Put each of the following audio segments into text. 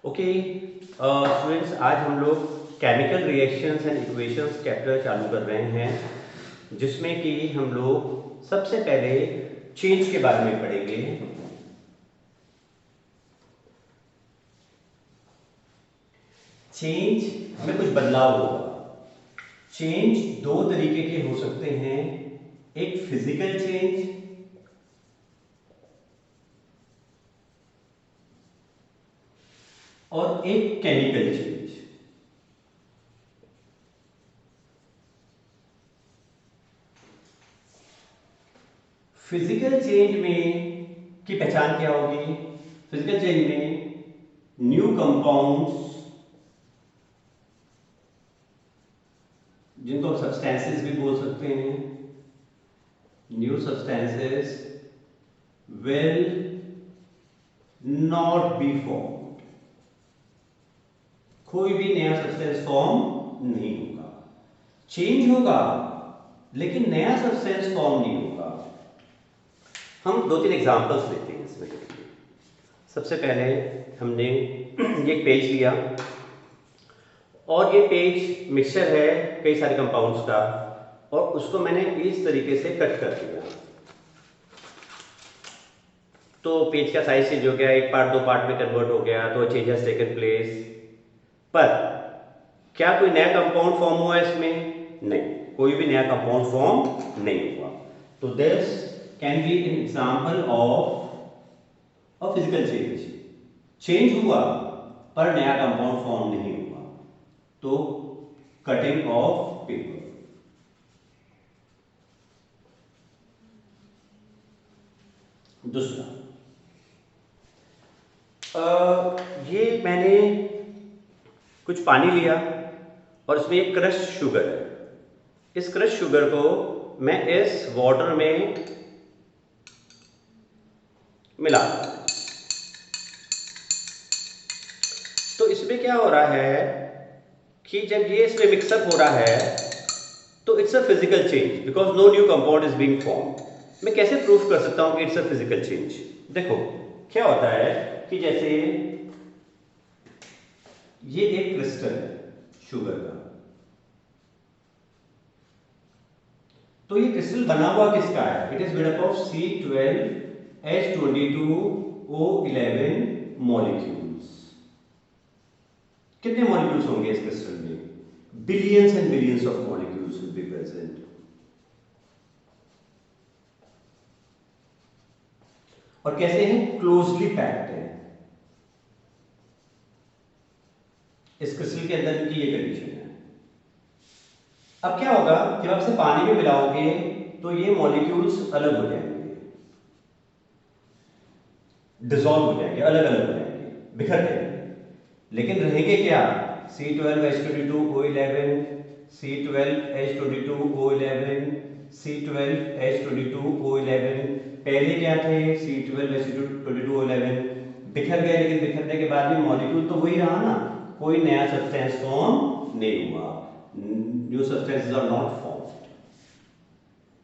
Okay students, आज हम लोग chemical reactions and equations chapter चालू कर रहे हैं, जिसमें कि हम लोग सबसे पहले चेंज के बारे में पढ़ेंगे। चेंज में कुछ बदलाव होगा। चेंज दो तरीके के हो सकते हैं, एक फिजिकल चेंज और एक केमिकल चेंज। फिजिकल चेंज में की पहचान क्या होगी? फिजिकल चेंज में न्यू कंपाउंड्स, जिनको हम सब्सटेंसेस भी बोल सकते हैं, new substances will not be formed. कोई भी नया सब्सटेंस फॉर्म नहीं होगा। चेंज होगा लेकिन नया सब्सटेंस फॉर्म नहीं होगा। हम दो तीन एग्जांपल्स लेते हैं इसमें। सबसे पहले हमने ये पेज लिया और ये पेज मिक्सचर है कई सारे कंपाउंड्स का, और उसको मैंने इस तरीके से कट कर दिया। तो पेज का साइज चेंज हो गया, एक पार्ट दो पार्ट में कन्वर्ट हो गया, तो चेंज हैज टेकन प्लेस। पर क्या कोई नया कंपाउंड फॉर्म हुआ इसमें? नहीं, कोई भी नया कंपाउंड फॉर्म नहीं हुआ। तो this can be N example of a physical change. Change हुआ पर नया कंपाउंड फॉर्म नहीं हुआ, तो कटिंग ऑफ पेपर। दूसरा, ये मैंने कुछ पानी लिया और इसमें एक क्रश शुगर है। इस क्रश शुगर को मैं इस वाटर में मिला, तो इसमें क्या हो रहा है कि जब ये इसमें मिक्सअप हो रहा है तो it's a physical change because no new compound is being form. मैं कैसे प्रूफ कर सकता हूं कि इट्स अ फिजिकल चेंज? देखो क्या होता है कि जैसे ये एक क्रिस्टल है शुगर का, तो ये क्रिस्टल बना हुआ किसका है? It is made up of C12H22O11 molecules. कितने मॉलिक्यूल्स होंगे इस क्रिस्टल में? Billions and billions of molecules will be present. और कैसे हैं? क्लोजली पैक्ड है। इस क्रिस्टल के अंदर की ये कंडीशन है। अब क्या होगा, जब आप इसे पानी में मिलाओगे तो ये मॉलिक्यूल्स अलग हो जाएंगे, डिसॉल्व हो जाएंगे, अलग अलग हो जाएंगे, बिखर जाएंगे। लेकिन रहेंगे क्या? C12H22O11, C12H22O11, C12H22O11। पहले क्या थे? C12H22O11। बिखर गए, लेकिन बिखरने के बाद भी मॉलिक्यूल तो वही रहा ना, कोई नया सब्सटेंस फॉर्म नहीं हुआ। New substances are not formed,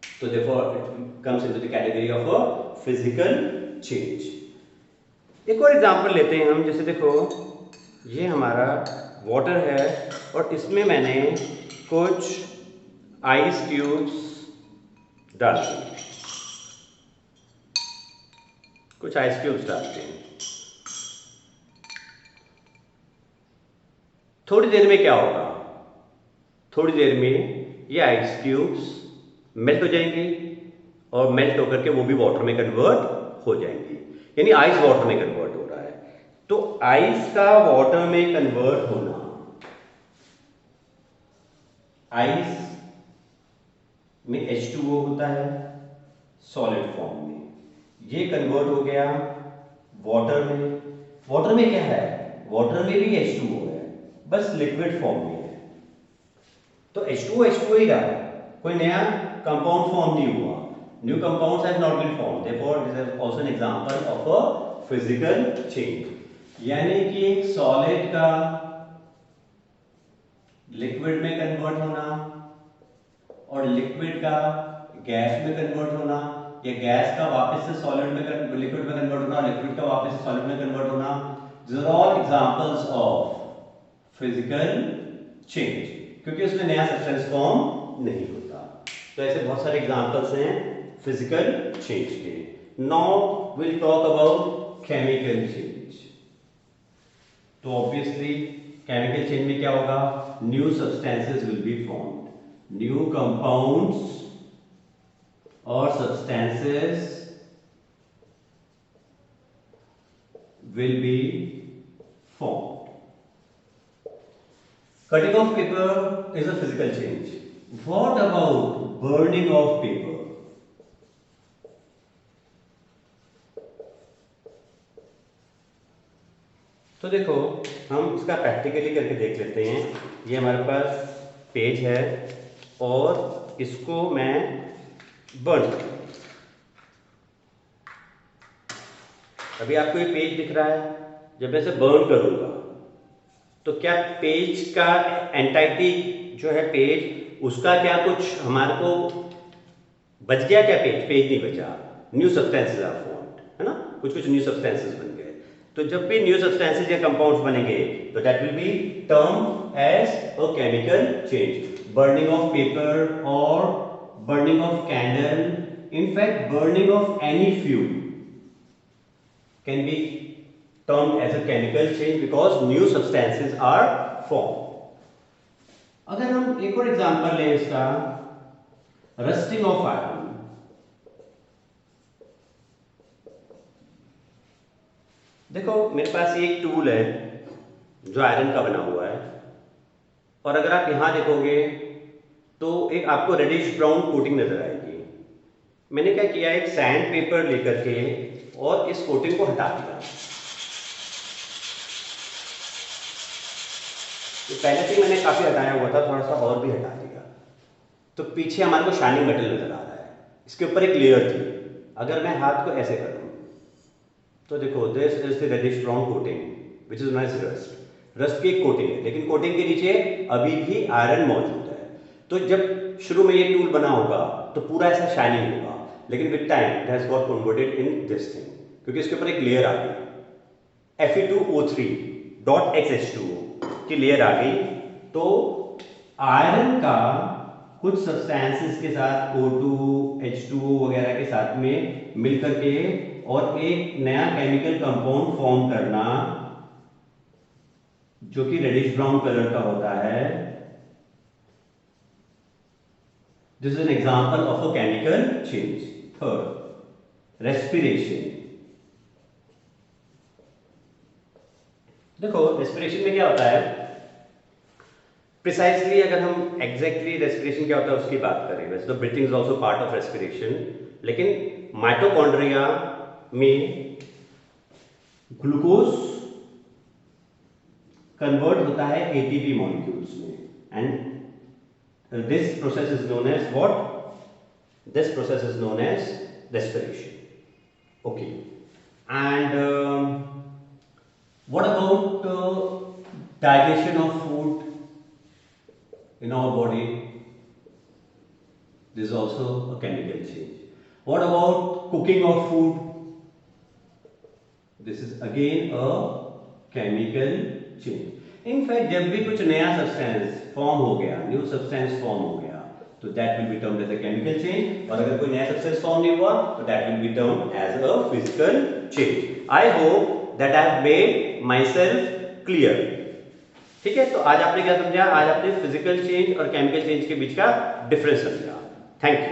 तो therefore it comes into the category of a physical change। एक और एग्जांपल लेते हैं हम। जैसे देखो, ये हमारा वाटर है और इसमें मैंने कुछ आइस क्यूब्स डाल दिए, कुछ आइस क्यूब्स डालते हैं। थोड़ी देर में क्या होगा? थोड़ी देर में ये आइस क्यूब्स मेल्ट हो जाएंगे और मेल्ट होकर के वो भी वाटर में कन्वर्ट हो जाएंगी, यानी आइस वाटर में कन्वर्ट हो रहा है। तो आइस का वाटर में कन्वर्ट होना, आइस में H2O होता है सॉलिड फॉर्म में, ये कन्वर्ट हो गया वाटर में। वाटर में क्या है? वाटर में भी H2O है, बस लिक्विड फॉर्म में है। तो H2O ही रहा, कोई नया कंपाउंड फॉर्म नहीं हुआ। New compounds have not been formed, therefore this is also an example of a physical change. यानी कि एक सॉलिड का लिक्विड में कन्वर्ट होना और लिक्विड का गैस में कन्वर्ट होना, या गैस का वापस से सॉलिड में लिक्विड में कन्वर्ट होना, लिक्विड का वापस से सॉलिड में कन्वर्ट होना, this are all examples of physical change, क्योंकि उसमें नया सब्सटेंस फॉर्म नहीं होता। तो ऐसे बहुत सारे एग्जांपल्स हैं फिजिकल चेंज के। Now will talk about chemical change. तो ऑब्वियसली केमिकल चेंज में क्या होगा, new substances will be formed, new compounds और substances will be formed. Cutting of paper is a physical change. What about burning of paper? तो देखो हम इसका practically करके देख लेते हैं। ये हमारे पास पेज है और इसको मैं बर्न करूँ। अभी आपको ये पेज दिख रहा है, जब मैं इसे बर्न करूंगा तो क्या पेज का एंटाइटी जो है पेज, उसका क्या कुछ हमारे को बच गया क्या? पेज नहीं बचा, न्यू सब्सटेंसेस आर फॉर्म्ड, है ना, कुछ कुछ न्यू सब्सटेंसेस बन गए। तो जब भी न्यू सब्सटेंसेस या कंपाउंड्स बनेंगे तो that will be term as a chemical change. Burning of paper और burning of candle, in fact burning of any fuel can be termed as a chemical change because new substances are formed. अगर हम एक और example लें इसका, rusting of iron. देखो मेरे पास ये एक टूल है जो आयरन का बना हुआ है, और अगर आप यहां देखोगे तो एक आपको रेडिश ब्राउन कोटिंग नजर आएगी। मैंने क्या किया, एक सैंड पेपर लेकर के और इस कोटिंग को हटा दिया। तो पहले से मैंने काफी हटाया हुआ था, थोड़ा सा और भी हटा दिया, तो पीछे हमारे को शाइनिंग मेटल नजर आ रहा है। इसके ऊपर एक लेयर थी। अगर मैं हाथ को ऐसे करूं तो देखो this is the reddish brown coating which is known as rust. Rust की एक कोटिंग है, लेकिन कोटिंग के नीचे अभी भी आयरन मौजूद है। तो जब शुरू में ये टूल बना होगा तो पूरा ऐसा शाइनिंग होगा, लेकिन with time it has got converted in this thing, क्योंकि इसके ऊपर एक लेयर आ गई, Fe2O3.XH2O की लेयर आ गई। तो आयरन का कुछ सब्सटेंसेस के साथ O2, H2O वगैरह के साथ में मिलकर के और एक नया केमिकल कंपाउंड फॉर्म करना जो कि रेडिश ब्राउन कलर का होता है, this is an example of a chemical change. Third, respiration. देखो रेस्पिरेशन में क्या होता है, प्रिसाइसली अगर हम एग्जैक्टली रेस्पिरेशन क्या होता है उसकी बात करें, वैसे तो breathing is also part of respiration, लेकिन माइटोकॉन्ड्रिया में ग्लूकोज कन्वर्ट होता है एटीपी मॉलिक्यूल्स में, and this process is known as what, this process is known as respiration. Okay, and what about digestion of food in our body? This is also a chemical change. What about cooking of food? This is again a chemical change. In fact, जब भी कुछ नया substance form हो गया, new substance form हो गया, तो that will be termed as a chemical change, और अगर कोई नया सब्सटेंस फॉर्म नहीं हुआ तो that will be termed as a physical change. I hope that I have made myself clear. ठीक है, तो आज आपने क्या समझा, आज आपने फिजिकल चेंज और केमिकल चेंज के बीच का डिफरेंस समझा। Thank you.